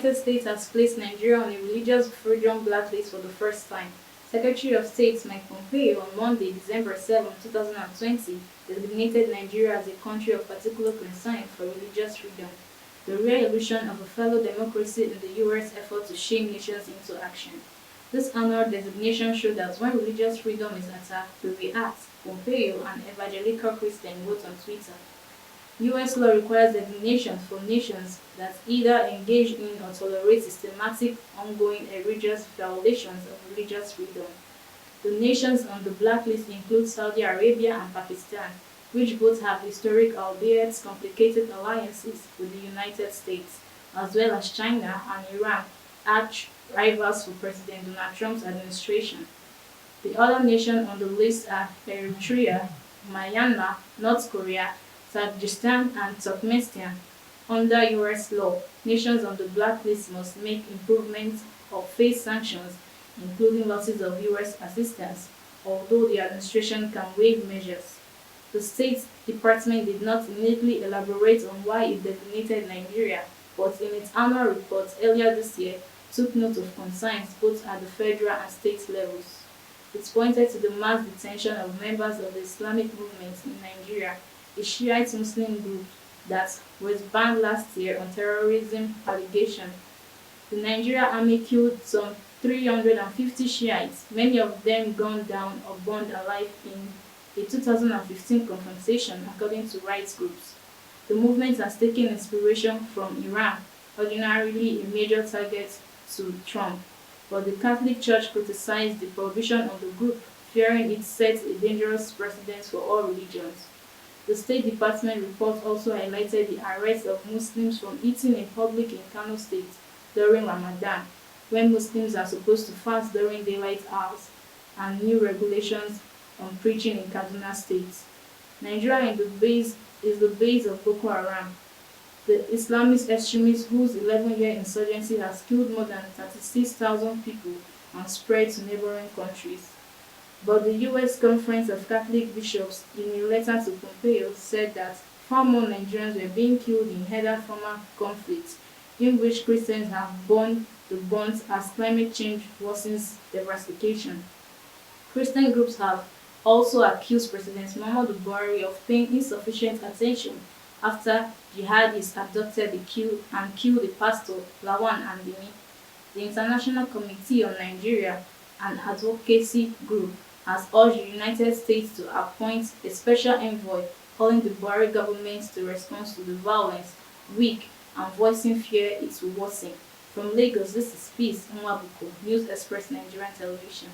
United States has placed Nigeria on a religious freedom blacklist for the first time. Secretary of State Mike Pompeo on Monday, December 7, 2020, designated Nigeria as a country of particular concern for religious freedom, the rare illusion of a fellow democracy in the U.S. effort to shame nations into action. This annual designation showed that when religious freedom is attacked, we react, Pompeo, an evangelical Christian, wrote on Twitter. U.S. law requires designations for nations that either engage in or tolerate systematic, ongoing, egregious violations of religious freedom. The nations on the blacklist include Saudi Arabia and Pakistan, which both have historic albeit complicated alliances with the United States, as well as China and Iran, arch rivals for President Donald Trump's administration. The other nations on the list are Eritrea, Myanmar, North Korea, Tajikistan, and Turkmenistan. Under US law, nations on the blacklist must make improvements or face sanctions, including losses of US assistance, although the administration can waive measures. The State Department did not immediately elaborate on why it designated Nigeria, but in its annual report earlier this year took note of concerns both at the federal and state levels. It pointed to the mass detention of members of the Islamic movement in Nigeria, a Shiite Muslim group that was banned last year on terrorism allegations. The Nigerian army killed some 350 Shiites, many of them gunned down or burned alive in a 2015 confrontation, according to rights groups. The movement has taken inspiration from Iran, ordinarily a major target to Trump, but the Catholic Church criticized the prohibition of the group, fearing it sets a dangerous precedent for all religions. The State Department report also highlighted the arrest of Muslims from eating in public in Kano State during Ramadan, when Muslims are supposed to fast during daylight hours, and new regulations on preaching in Kaduna State. Nigeria is the base of Boko Haram, the Islamist extremists whose 11-year insurgency has killed more than 36,000 people and spread to neighboring countries. But the U.S. Conference of Catholic Bishops, in a letter to Pompeo, said that far more Nigerians were being killed in other former conflicts, in which Christians have borne the brunt as climate change worsens devastation. Christian groups have also accused President Muhammadu Buhari of paying insufficient attention after jihadists abducted and killed the pastor Lawan Andimi. The International Committee on Nigeria, an advocacy group, has urged the United States to appoint a special envoy, calling the Buhari government to respond to the violence, weak, and voicing fear it will worsen. From Lagos, this is Peace Nwabuko, News Express Nigerian Television.